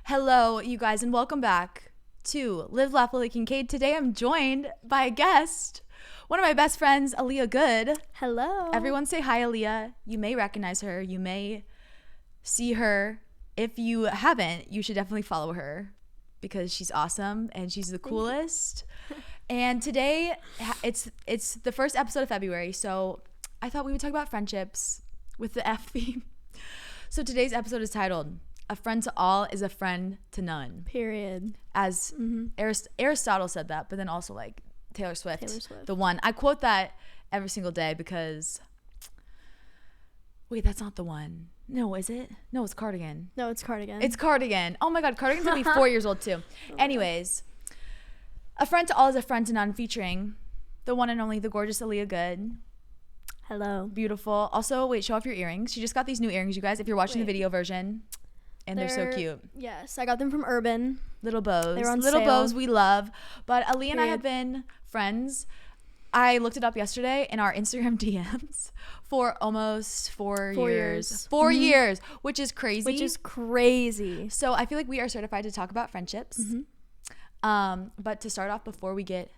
Hello, you guys, and welcome back to Live, Laugh, Lily Kincade. Today I'm joined by a guest, one of my best friends, Aliyah Good. Hello. Everyone say hi, Aliyah. You may recognize her. You may see her. If you haven't, you should definitely follow her because she's awesome and she's the coolest. And today, it's the first episode of February, so I thought we would talk about friendships with the F theme. So today's episode is titled, "A friend to all is a friend to none." Period. As Aristotle said that, but then also like Taylor Swift, Swift. the one. I quote that every single day because, wait, that's not the one. No, is it? No, it's Cardigan. No, it's Cardigan. It's Cardigan. Oh my God, Cardigan's gonna be 4 years old too. Anyways, "A friend to all is a friend to none," featuring the one and only, the gorgeous Aliyah Good. Hello. Beautiful. Also, wait, show off your earrings. She just got these new earrings, you guys, if you're watching the video version. And they're so cute. Yes, I got them from Urban. Little bows. They were on Little sale. bows we love. But Aliyah and I have been friends. I looked it up yesterday in our Instagram DMs for almost 4 years. 4 years, which is crazy. So I feel like we are certified to talk about friendships. But to start off, before we get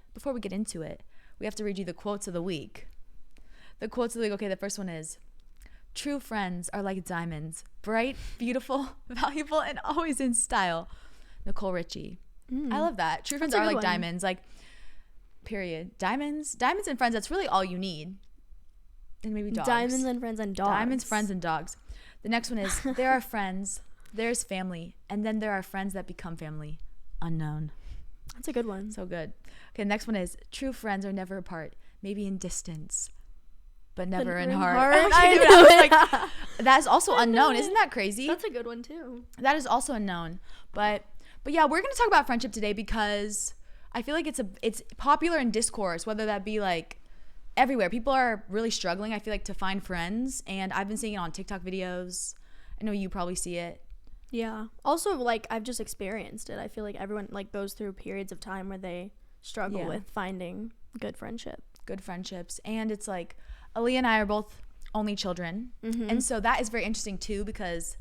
into it, we have to read you the quotes of the week. The quotes of the week. Okay, the first one is, "True friends are like diamonds, bright, beautiful, valuable, and always in style." Nicole Richie. I love that. True friends are like diamonds, like, period. Diamonds and friends, that's really all you need. And maybe dogs. Diamonds and friends and dogs. Diamonds, friends, and dogs. The next one is, "There are friends, there's family, and then there are friends that become family. Unknown." That's a good one. So good. Okay, next one is, "True friends are never apart, maybe in distance, but never in heart." I I was like, that's also unknown. Isn't that crazy? That's a good one too. That is also unknown. But yeah, we're going to talk about friendship today because I feel like it's popular in discourse, whether that be like everywhere. People are really struggling, I feel like, to find friends, and I've been seeing it on TikTok videos. I know you probably see it. Yeah. Also, like, I've just experienced it. I feel like everyone like goes through periods of time where they struggle with finding good friendships. And it's like, Aliyah and I are both only children. And so that is very interesting too, because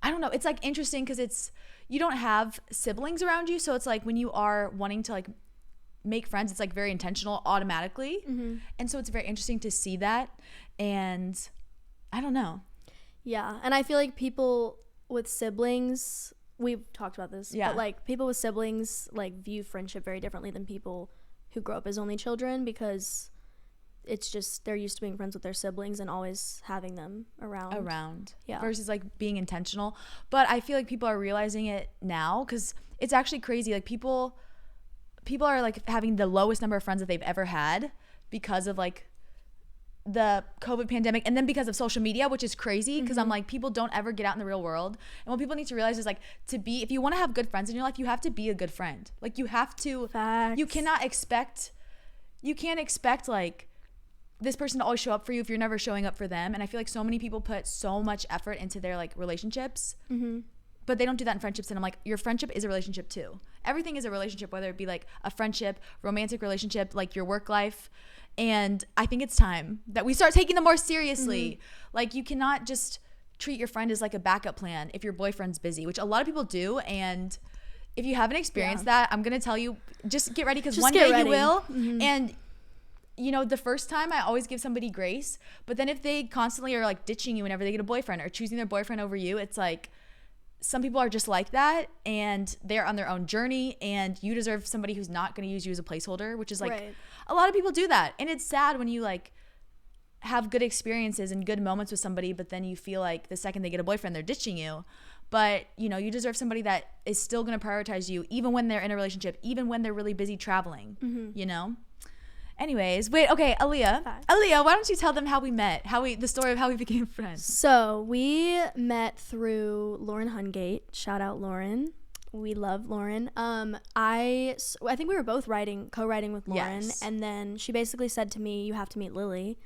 I don't know, it's like interesting because you don't have siblings around you. So it's like when you are wanting to like make friends, it's like very intentional automatically. And so it's very interesting to see that. And I don't know. Yeah. And I feel like people with siblings, we've talked about this, but like people with siblings like view friendship very differently than people who grow up as only children, because it's just they're used to being friends with their siblings and always having them around. Versus like being intentional. But I feel like people are realizing it now, because it's actually crazy. Like people are like having the lowest number of friends that they've ever had because of like the COVID pandemic, and then because of social media, which is crazy, because I'm like, people don't ever get out in the real world. And what people need to realize is like, if you want to have good friends in your life, you have to be a good friend. Like, you have to. Facts. You can't expect like this person to always show up for you if you're never showing up for them. And I feel like so many people put so much effort into their like relationships, but they don't do that in friendships. And I'm like, your friendship is a relationship too. Everything is a relationship, whether it be like a friendship, romantic relationship, like your work life. And I think it's time that we start taking them more seriously. Like, you cannot just treat your friend as like a backup plan if your boyfriend's busy, which a lot of people do. And if you haven't experienced that, I'm going to tell you, just get ready, because one day you will. And you know, the first time I always give somebody grace, but then if they constantly are like ditching you whenever they get a boyfriend or choosing their boyfriend over you, it's like, some people are just like that, and they're on their own journey, and you deserve somebody who's not going to use you as a placeholder, which is like, a lot of people do that. And it's sad when you like have good experiences and good moments with somebody, but then you feel like the second they get a boyfriend, they're ditching you. But you know, you deserve somebody that is still going to prioritize you, even when they're in a relationship, even when they're really busy traveling, you know? Anyways, wait, okay, Aliyah, why don't you tell them how we met, the story of how we became friends? So we met through Lauren Hungate. Shout out Lauren. We love Lauren. I think we were both co-writing with Lauren, and then she basically said to me, "You have to meet Lily."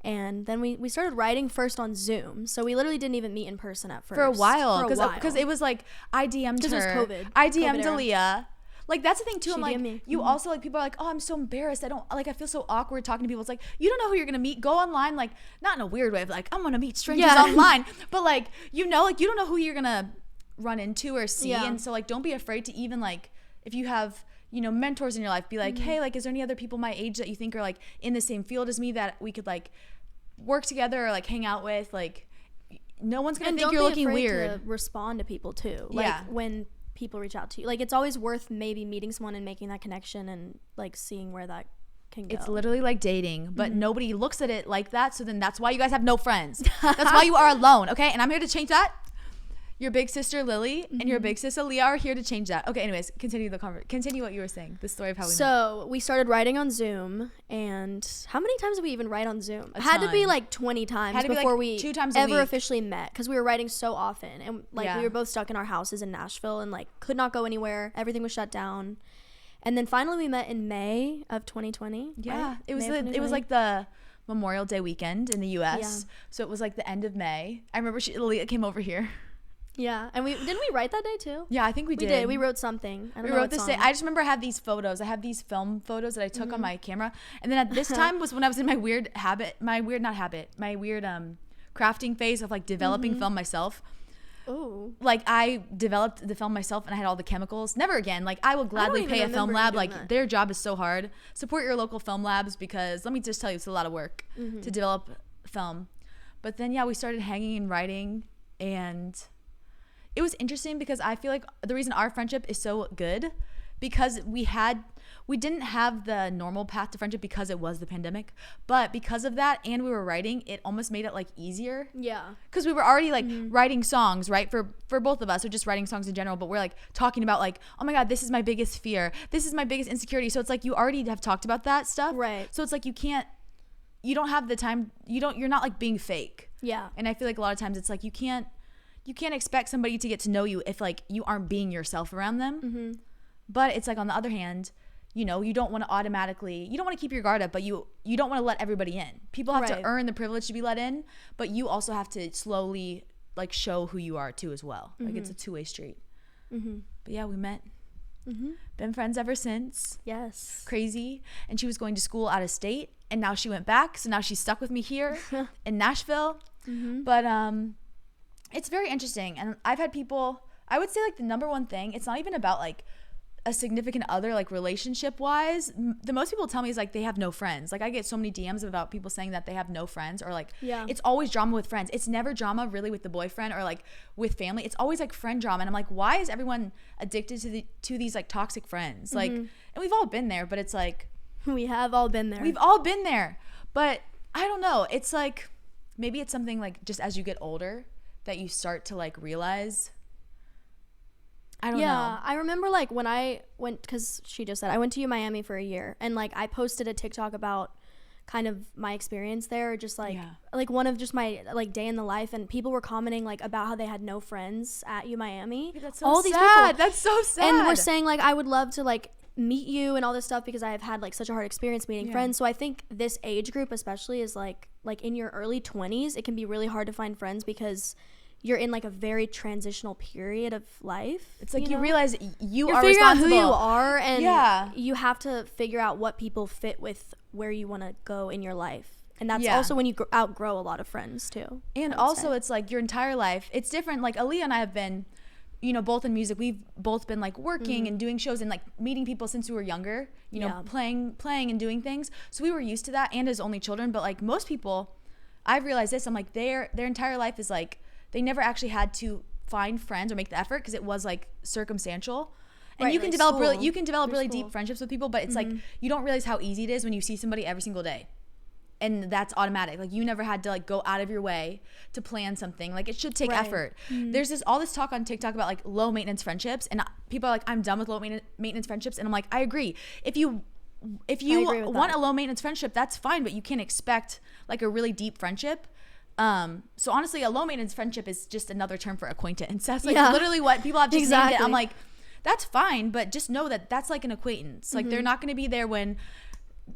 And then we started writing first on Zoom. So we literally didn't even meet in person at first. For a while, because it was like, I DM'd her. Because it was COVID. I DM'd Aliyah. Like, that's the thing too. She I'm like, me. you also like, people are like, "Oh, I'm so embarrassed. I feel so awkward talking to people." It's like, you don't know who you're gonna meet. Go online, like, not in a weird way of like, I'm gonna meet strangers online, but like, you know, like, you don't know who you're gonna run into or see. And so like, don't be afraid to even like, if you have, you know, mentors in your life, be like, hey, like, is there any other people my age that you think are like in the same field as me that we could like work together or like hang out with? Like, no one's gonna think you're looking weird. To respond to people too. Like when people reach out to you, like it's always worth maybe meeting someone and making that connection and like seeing where that can go. It's literally like dating, but nobody looks at it like that. So then that's why you guys have no friends. That's why you are alone. Okay. And I'm here to change that. Your big sister Lily and your big sister Aliyah are here to change that. Okay, anyways, continue what you were saying. The story of how we met. So we started writing on Zoom, and how many times did we even write on Zoom? It had to be like 20 times before we 2 times ever officially met, because we were writing so often, and like we were both stuck in our houses in Nashville and like could not go anywhere. Everything was shut down. And then finally we met in May of 2020. Yeah, right? It was like the Memorial Day weekend in the US. Yeah. So it was like the end of May. I remember Aliyah came over here. Yeah, and didn't we write that day too? Yeah, I think we did. We wrote something. We wrote this day. I just remember I had these photos. I have these film photos that I took on my camera. And then at this time was when I was in my weird crafting phase of like developing film myself. Oh. Like I developed the film myself and I had all the chemicals. Never again. Like I will gladly pay a film lab. Like their job is so hard. Support your local film labs, because let me just tell you, it's a lot of work to develop film. But then we started hanging and writing, and it was interesting because I feel like the reason our friendship is so good, because we didn't have the normal path to friendship because it was the pandemic, but because of that and we were writing, it almost made it like easier. Yeah. Because we were already like writing songs, right? For both of us, or just writing songs in general, but we're like talking about like, oh my God, this is my biggest fear. This is my biggest insecurity. So it's like you already have talked about that stuff. Right. So it's like you don't have the time, you're not like being fake. Yeah. And I feel like a lot of times it's like you can't expect somebody to get to know you if like you aren't being yourself around them. But it's like, on the other hand, you know, you don't want to keep your guard up, but you don't want to let everybody in. People have to earn the privilege to be let in, but you also have to slowly like show who you are too as well. Like it's a two-way street. But yeah, we met. Been friends ever since. Yes. Crazy. And she was going to school out of state, and now she went back, so now she's stuck with me here in Nashville. But it's very interesting. And I've had people, I would say like the number one thing, it's not even about like a significant other, like relationship wise. The most people tell me is like they have no friends. Like I get so many DMs about people saying that they have no friends, or like it's always drama with friends. It's never drama really with the boyfriend or like with family. It's always like friend drama. And I'm like, why is everyone addicted to these like toxic friends? Like, and we've all been there, but it's like, we have all been there. We've all been there, but I don't know. It's like, maybe it's something like just as you get older that you start to like realize. I don't know. Yeah, I remember like when I went, because she just said I went to Miami for a year, and like I posted a TikTok about kind of my experience there, just like like one of just my like day in the life, and people were commenting like about how they had no friends at Miami. That's so all these sad. People, that's so sad. And we're saying like I would love to like meet you and all this stuff, because I have had like such a hard experience meeting friends. So I think this age group especially is like in your early 20s, it can be really hard to find friends because you're in like a very transitional period of life. It's like you realize you're are figuring responsible. Out who you are, and you have to figure out what people fit with where you want to go in your life. And that's also when you outgrow a lot of friends too. And also it's like your entire life, it's different. Like Aliyah and I have been, you know, both in music, we've both been like working and doing shows and like meeting people since we were younger, you know, playing and doing things. So we were used to that, and as only children. But like most people, I've realized this, I'm like their entire life is like, they never actually had to find friends or make the effort, because it was like circumstantial. And you can develop really deep friendships with people, but it's like you don't realize how easy it is when you see somebody every single day. And that's automatic. Like you never had to like go out of your way to plan something. Like it should take effort. There's all this talk on TikTok about like low maintenance friendships, and people are like, I'm done with low maintenance friendships. And I'm like, I agree. If you want a low maintenance friendship, that's fine, but you can't expect like a really deep friendship. So honestly, a low maintenance friendship is just another term for acquaintance. That's like literally what people have just named it. I'm like, that's fine, but just know that that's like an acquaintance. Like they're not going to be there when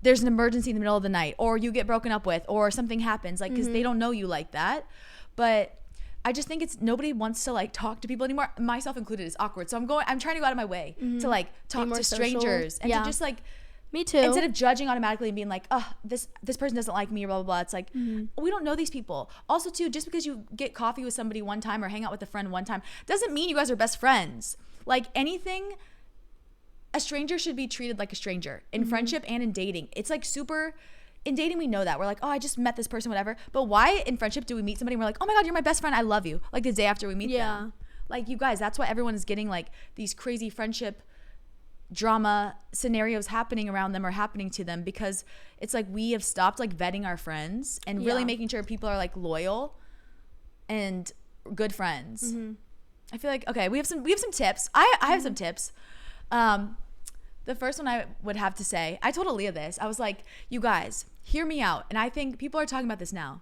there's an emergency in the middle of the night, or you get broken up with, or something happens, like, because they don't know you like that. But I just think nobody wants to like talk to people anymore, myself included. It's awkward. So I'm trying to go out of my way to like talk to strangers and to just like Me too. Instead of judging automatically and being like, oh, this person doesn't like me or blah, blah, blah. It's like, we don't know these people. Also, too, just because you get coffee with somebody one time or hang out with a friend one time doesn't mean you guys are best friends. Like anything, a stranger should be treated like a stranger in friendship and in dating. It's like super, in dating we know that. We're like, oh, I just met this person, whatever. But why in friendship do we meet somebody and we're like, oh my God, you're my best friend, I love you. Like the day after we meet them. Like you guys, that's why everyone is getting like these crazy friendship drama scenarios happening around them or happening to them, because it's like we have stopped like vetting our friends and really making sure people are like loyal and good friends. I feel like, okay, we have some tips. I have some tips. The first one I would have to say, I told Aliyah this. I was like, you guys, hear me out. And I think people are talking about this now.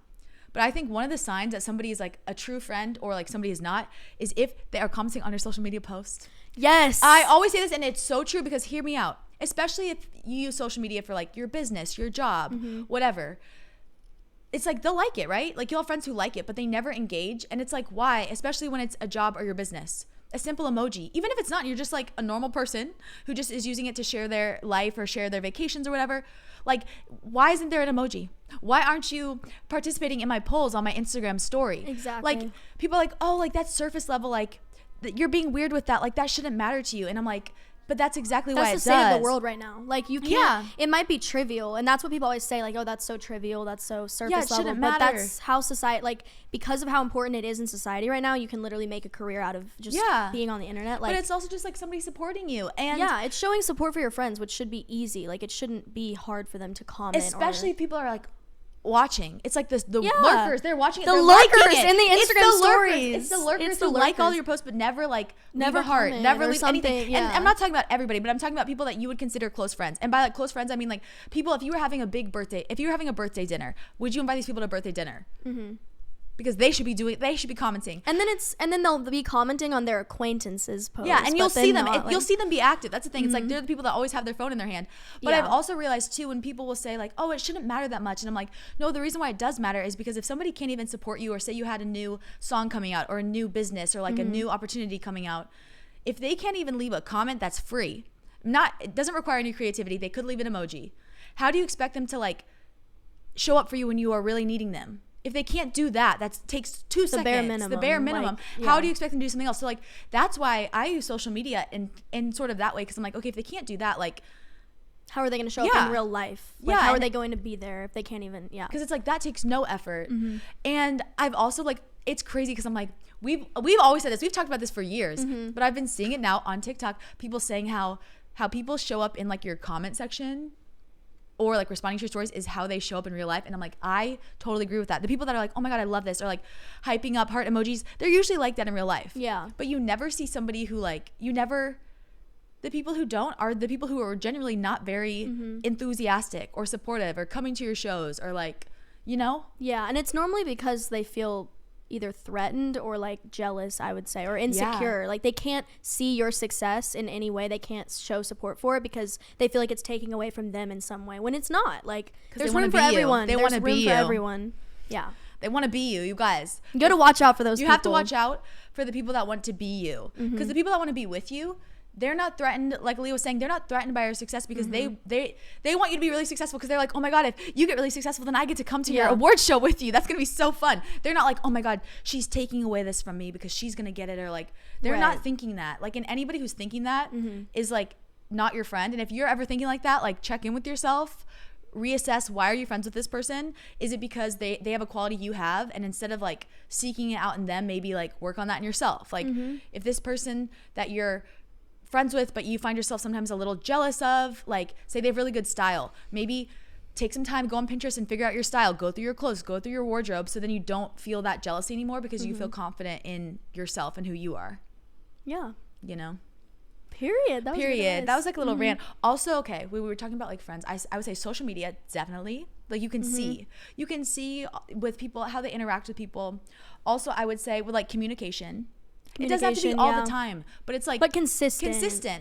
But I think one of the signs that somebody is like a true friend or like somebody is not is if they are commenting on your social media posts. Yes. I always say this, and it's so true, because hear me out. Especially if you use social media for like your business, your job, whatever. It's like they'll like it, right? Like you'll have friends who like it, but they never engage. And it's like, why? Especially when it's a job or your business. A simple emoji, even if it's not, you're just like a normal person who just is using it to share their life or share their vacations or whatever. Like, why isn't there an emoji? Why aren't you participating in my polls on my Instagram story? Exactly. Like people are like, oh, like that's surface level. Like you're being weird with that. Like that shouldn't matter to you. And I'm like, but that's exactly why it does. That's the state of the world right now. Like you can't, it might be trivial. And that's what people always say, like, oh, that's so trivial. That's so surface level. Shouldn't but matter. That's how society, like, because of how important it is in society right now, you can literally make a career out of just being on the internet. Like, but it's also just like somebody supporting you. And it's showing support for your friends, which should be easy. Like it shouldn't be hard for them to comment. Especially if people are like watching. It's like the lurkers. They're watching it. The they're lurkers it. in the Instagram stories. It's the lurkers who like all your posts but never like leave a heart, comment never or leave something. anything. And I'm not talking about everybody, but I'm talking about people that you would consider close friends. And by like close friends, I mean like people, if you were having a birthday dinner, would you invite these people to a birthday dinner? Because they should be commenting. And then they'll be commenting on their acquaintances posts. Yeah, and you'll see them. You'll see them be active. That's the thing. It's like they're the people that always have their phone in their hand. But I've also realized too, when people will say like, oh, it shouldn't matter that much. And I'm like, no, the reason why it does matter is because if somebody can't even support you, or say you had a new song coming out or a new business or like a new opportunity coming out, if they can't even leave a comment that's free, it doesn't require any creativity. They could leave an emoji. How do you expect them to like show up for you when you are really needing them? If they can't do that, takes 2 seconds. The bare minimum. Like, how do you expect them to do something else? So like that's why I use social media in sort of that way, because I'm like, okay, if they can't do that, like how are they going to show up in real life? Like, how are they going to be there if they can't even? Yeah, because it's like that takes no effort. And I've also like, it's crazy because I'm like, we've always said this. We've talked about this for years, but I've been seeing it now on TikTok. People saying how people show up in like your comment section or like responding to your stories is how they show up in real life. And I'm like, I totally agree with that. The people that are like, oh my God, I love this, or like hyping up heart emojis, they're usually like that in real life. Yeah. But you never see somebody who like, the people who don't are the people who are generally not very enthusiastic or supportive or coming to your shows or like, you know? Yeah. And it's normally because they feel either threatened or like jealous, I would say, or insecure. Like they can't see your success in any way. They can't show support for it because they feel like it's taking away from them in some way, when it's not. Like there's room for everyone. They want to be you. There's room for everyone. Yeah. They want to be you guys. You got to watch out for those people. You have to watch out for the people that want to be you. Because the people that want to be with you, they're not threatened, like Aliyah was saying, they're not threatened by your success because they want you to be really successful, because they're like, oh my God, if you get really successful, then I get to come to your award show with you. That's going to be so fun. They're not like, oh my God, she's taking away this from me because she's going to get it, or like, they're not thinking that. Like, and anybody who's thinking that is like not your friend. And if you're ever thinking like that, like check in with yourself, reassess, why are you friends with this person? Is it because they have a quality you have? And instead of like seeking it out in them, maybe like work on that in yourself. Like if this person that you're friends with but you find yourself sometimes a little jealous of, like say they have really good style, maybe take some time, go on Pinterest and figure out your style, go through your clothes, go through your wardrobe, so then you don't feel that jealousy anymore, because you feel confident in yourself and who you are. Yeah, you know, period. That was like a little rant. Also, okay, we were talking about like friends. I would say social media, definitely, like you can see with people how they interact with people. Also, I would say with like communication, it doesn't have to be all the time, but it's like, but consistent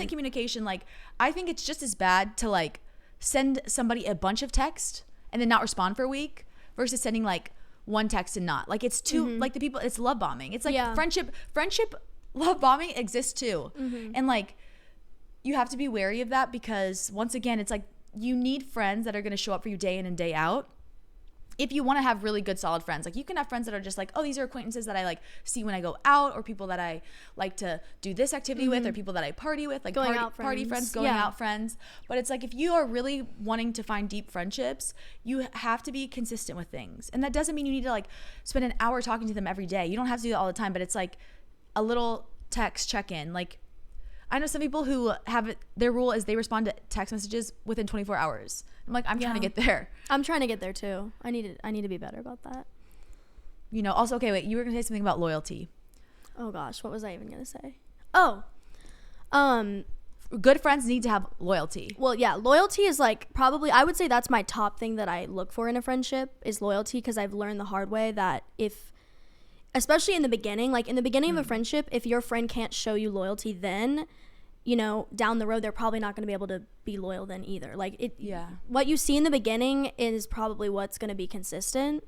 communication. Like I think it's just as bad to like send somebody a bunch of text and then not respond for a week versus sending like one text and not. Like it's too like the people, it's love bombing. It's like friendship love bombing exists too. And like you have to be wary of that, because once again, it's like you need friends that are going to show up for you day in and day out. If you want to have really good solid friends, like you can have friends that are just like, oh, these are acquaintances that I like see when I go out, or people that I like to do this activity with, or people that I party with, like party friends, going out friends. But it's like, if you are really wanting to find deep friendships, you have to be consistent with things. And that doesn't mean you need to like spend an hour talking to them every day. You don't have to do that all the time, but it's like a little text check-in. Like, I know some people who have it, their rule is they respond to text messages within 24 hours. I'm like, I'm trying to get there. I'm trying to get there too. I need to be better about that. You know, also, okay, wait, you were going to say something about loyalty. Oh gosh, what was I even going to say? Oh, good friends need to have loyalty. Well, yeah, loyalty is like probably, I would say that's my top thing that I look for in a friendship is loyalty, because I've learned the hard way that especially in the beginning, like in the beginning of a friendship, if your friend can't show you loyalty, then, you know, down the road, they're probably not going to be able to be loyal then either. Like what you see in the beginning is probably what's going to be consistent.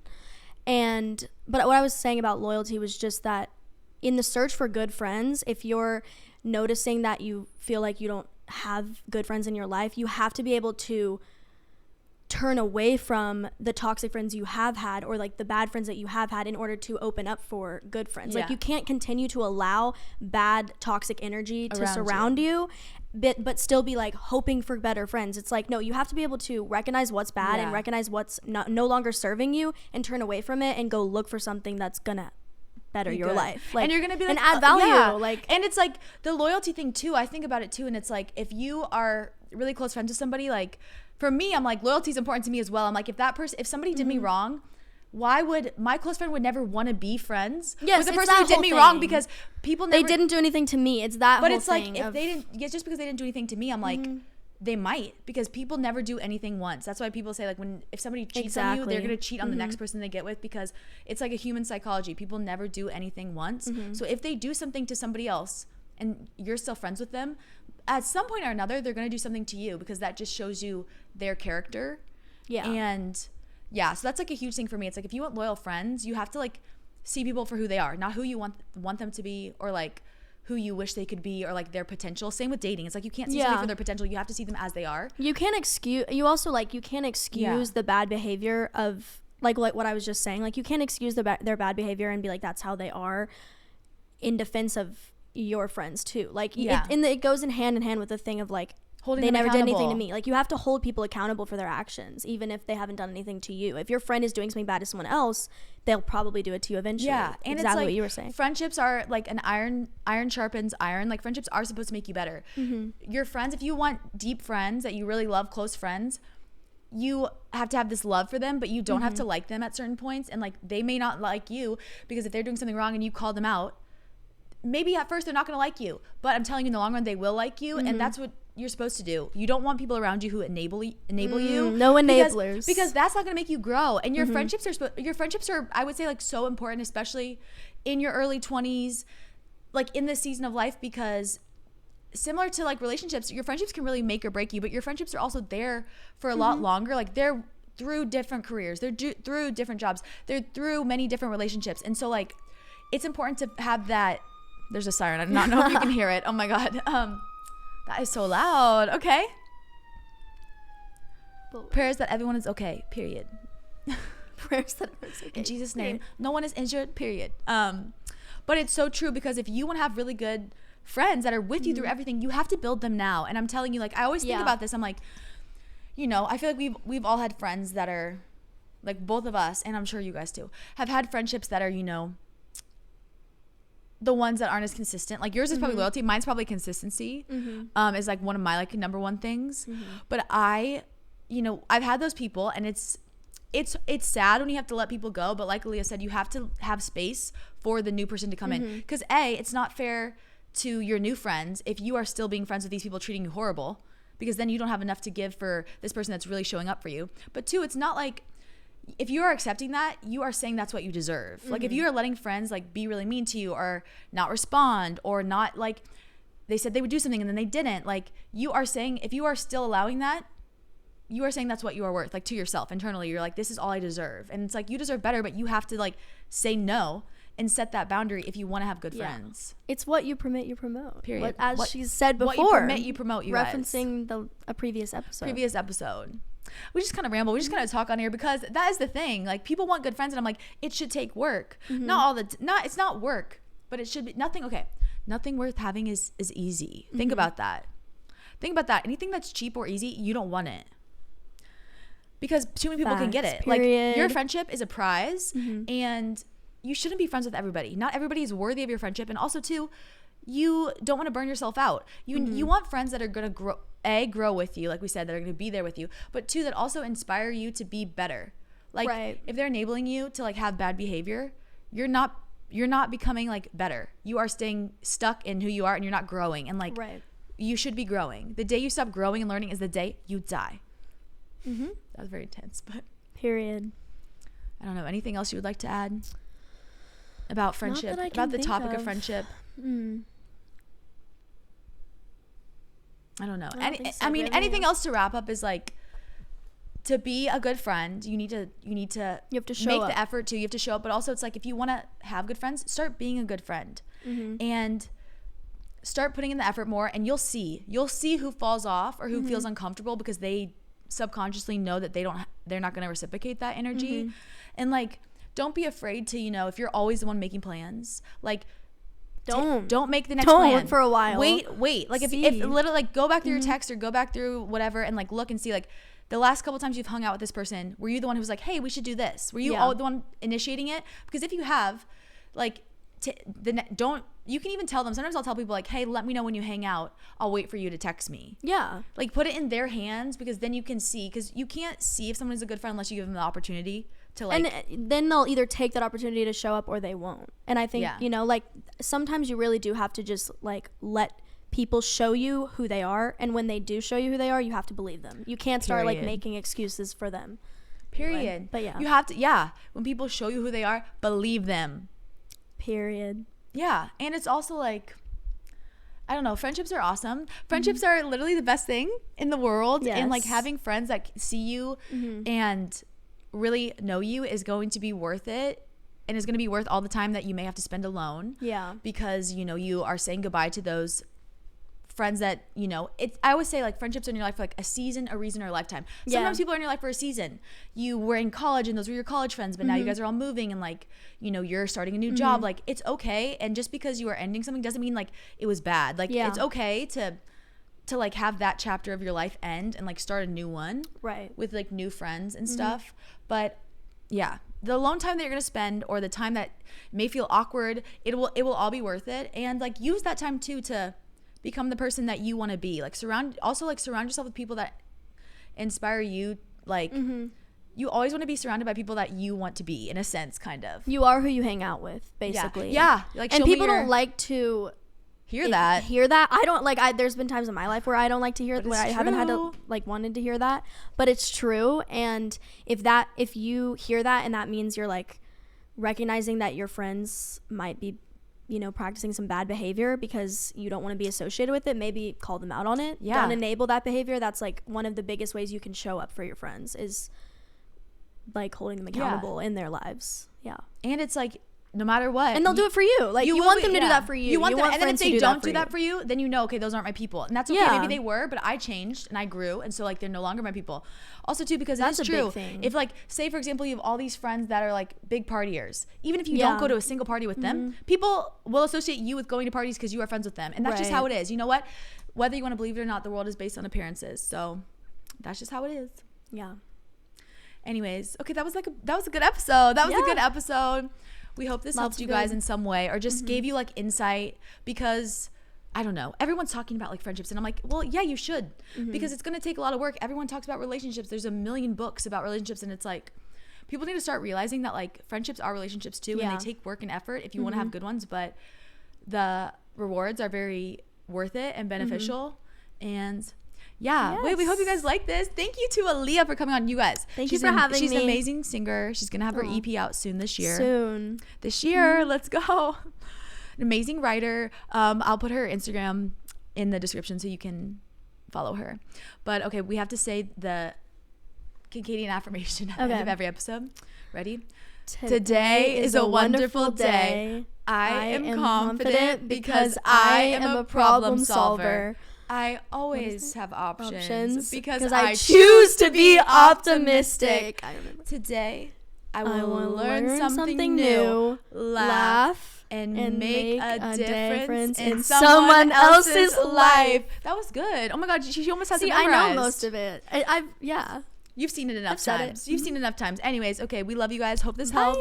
But what I was saying about loyalty was just that in the search for good friends, if you're noticing that you feel like you don't have good friends in your life, you have to be able to turn away from the toxic friends you have had, or like the bad friends that you have had, in order to open up for good friends. Like you can't continue to allow bad toxic energy to surround you, but still be like hoping for better friends. It's like, no, you have to be able to recognize what's bad and recognize what's no longer serving you, and turn away from it and go look for something that's gonna better your life. Like, and you're gonna be like, and add value. Like, and it's like the loyalty thing too. I think about it too, and it's like, if you are really close friends with somebody, like for me, I'm like, loyalty is important to me as well. I'm like, if somebody did me wrong, why would my close friend would never want to be friends with the person who did me wrong? Because they didn't do anything to me. It's that. But whole it's like, if they didn't, just because they didn't do anything to me, I'm like, they might, because people never do anything once. That's why people say, like, if somebody cheats on you, they're gonna cheat on the next person they get with, because it's like a human psychology. People never do anything once. So if they do something to somebody else and you're still friends with them, at some point or another, they're gonna do something to you, because that just shows you their character. And so that's like a huge thing for me. It's like, if you want loyal friends, you have to like see people for who they are, not who you want them to be, or like who you wish they could be, or like their potential. Same with dating. It's like, you can't see somebody for their potential. You have to see them as they are. You can't excuse the bad behavior of like what I was just saying. Like, you can't excuse their bad behavior and be like, that's how they are, in defense of your friends too. Like, it goes in hand with the thing of like, they never did anything to me. Like, you have to hold people accountable for their actions, even if they haven't done anything to you. If your friend is doing something bad to someone else, they'll probably do it to you eventually. Yeah, and exactly, it's like, what you were saying. Friendships are like an iron sharpens iron. Like, friendships are supposed to make you better. Your friends, if you want deep friends that you really love, close friends, you have to have this love for them, but you don't have to like them at certain points. And like, they may not like you, because if they're doing something wrong and you call them out, maybe at first they're not going to like you, but I'm telling you, in the long run, they will like you. And that's what you're supposed to do. You don't want people around you who enable you. No enablers. Because that's not going to make you grow. And your friendships are, I would say, like, so important, especially in your early 20s, like in this season of life, because similar to like relationships, your friendships can really make or break you, but your friendships are also there for a lot longer. Like, they're through different careers, they're through different jobs, they're through many different relationships. And so like, it's important to have that. There's a siren. I do not know if you can hear it. Oh my God. That is so loud. Okay. Prayers that everyone is okay. Period. Prayers that everyone's okay. In Jesus' name. No one is injured. Period. But it's so true, because if you want to have really good friends that are with you through everything, you have to build them now. And I'm telling you, like, I always think about this. I'm like, you know, I feel like we've all had friends that are, like, both of us, and I'm sure you guys too, have had friendships that are, you know, the ones that aren't as consistent. Like, yours is probably loyalty, mine's probably consistency. Is like one of my like number one things. But I've had those people, and it's sad when you have to let people go, but like Aliyah said, you have to have space for the new person to come in, because it's not fair to your new friends if you are still being friends with these people treating you horrible, because then you don't have enough to give for this person that's really showing up for you. But two, it's not like, if you are accepting that, you are saying that's what you deserve. Like, if you are letting friends like be really mean to you, or not respond, or not, like, they said they would do something and then they didn't, like, you are saying, if you are still allowing that, you are saying that's what you are worth. Like, to yourself internally, you're like, this is all I deserve. And it's like, you deserve better, but you have to like say no and set that boundary if you want to have good friends. It's what you permit, you promote. Period. As she said before. What you permit, you promote, you referencing guys. a previous episode. We just kind of ramble. We just kind of talk on here because that is the thing. Like, people want good friends, and I'm like, it should take work. It's not work, but it should be nothing. Okay. Nothing worth having is easy. Think about that. Anything that's cheap or easy, you don't want it. Because too many people can get it. Period. Like, your friendship is a prize, and you shouldn't be friends with everybody. Not everybody is worthy of your friendship. And also, too, you don't want to burn yourself out. You want friends that are going to grow with you, like we said, that are going to be there with you. But two, that also inspire you to be better. Like, if they're enabling you to like have bad behavior, you're not becoming like better. You are staying stuck in who you are, and you're not growing. And like, you should be growing. The day you stop growing and learning is the day you die. That was very intense, but period. I don't know. Anything else you would like to add about friendship? About the topic of friendship? I don't know. Anything else to wrap up is like, to be a good friend, you have to make the effort to. You have to show up, but also it's like, if you want to have good friends, start being a good friend, and start putting in the effort more, and you'll see who falls off or who feels uncomfortable because they subconsciously know that they're not going to reciprocate that energy. And like, don't be afraid to, if you're always the one making plans, like, don't make the next plan for a while. Wait. Like, if literally, like, go back through your text or go back through whatever and like look and see, like, the last couple times you've hung out with this person, were you the one who was like, hey, we should do this? Were you all the one initiating it? Because if you have, like, you can even tell them. Sometimes I'll tell people like, hey, let me know when you hang out. I'll wait for you to text me. Yeah. Like, put it in their hands, because then you can see, because you can't see if someone is a good friend unless you give them the opportunity to, like. And then they'll either take that opportunity to show up or they won't. And I think, like, sometimes you really do have to just like let people show you who they are. And when they do show you who they are, you have to believe them. You can't start like making excuses for them. Period. But you have to, when people show you who they are, believe them. Period. Yeah. And it's also like, I don't know, friendships are awesome. Friendships are literally the best thing in the world. And like, having friends that see you and really know you is going to be worth it, and is going to be worth all the time that you may have to spend alone. Yeah. Because, you are saying goodbye to those friends that, I always say, like, friendships in your life for like a season, a reason, or a lifetime. Sometimes people are in your life for a season. You were in college and those were your college friends, but now you guys are all moving and like, you're starting a new job. Like, it's okay. And just because you are ending something doesn't mean like it was bad. Like, it's okay to like have that chapter of your life end and like start a new one. Right. With like new friends and stuff. But yeah, the alone time that you're going to spend, or the time that may feel awkward, it will all be worth it. And like, use that time too to become the person that you want to be. Like, surround yourself with people that inspire you. Like, you always want to be surrounded by people that you want to be, in a sense, kind of. You are who you hang out with, basically. Yeah. Like, and people don't like to hear that. I don't like, there's been times in my life where I don't like to hear it, where I haven't had to like wanted to hear that, but it's true. And if you hear that, and that means you're like recognizing that your friends might be, practicing some bad behavior because you don't want to be associated with it, maybe call them out on it. Don't enable that behavior. That's like one of the biggest ways you can show up for your friends, is like holding them accountable in their lives. And it's like, no matter what, and they'll do it for you. Like, you want them to do that for you. You want them, and then if they don't do that for you, then okay, those aren't my people, and that's okay. Maybe they were, but I changed and I grew, and so like, they're no longer my people. Also too, because that's a true. Big thing. If like, say for example, you have all these friends that are like big partiers, even if you don't go to a single party with them, people will associate you with going to parties because you are friends with them, and that's just how it is. You know what? Whether you want to believe it or not, the world is based on appearances, so that's just how it is. Yeah. Anyways, okay, that was a good episode. That was a good episode. We hope this helped you guys in some way, or just gave you like insight, because I don't know, everyone's talking about like friendships, and I'm like, well, yeah, you should, because it's going to take a lot of work. Everyone talks about relationships. There's a million books about relationships, and it's like, people need to start realizing that like, friendships are relationships too, and they take work and effort if you want to have good ones, but the rewards are very worth it and beneficial. And wait, we hope you guys like this. Thank you to Aliyah for coming on, you guys. Thank you for having me. She's an amazing singer. She's gonna have her EP out soon this year. Let's go. An amazing writer. I'll put her Instagram in the description so you can follow her. But okay, we have to say the Kincadian affirmation at the end of every episode. Ready? Today is a wonderful day. I am confident because I am a problem solver. I always have options because I choose to be optimistic. Today, I will learn something new, laugh, and make a difference in someone else's life. That was good. Oh my God, she almost has it memorized. I know most of it. Yeah. You've seen it enough times. You've seen it enough times. Anyways, okay, we love you guys. Hope this helped.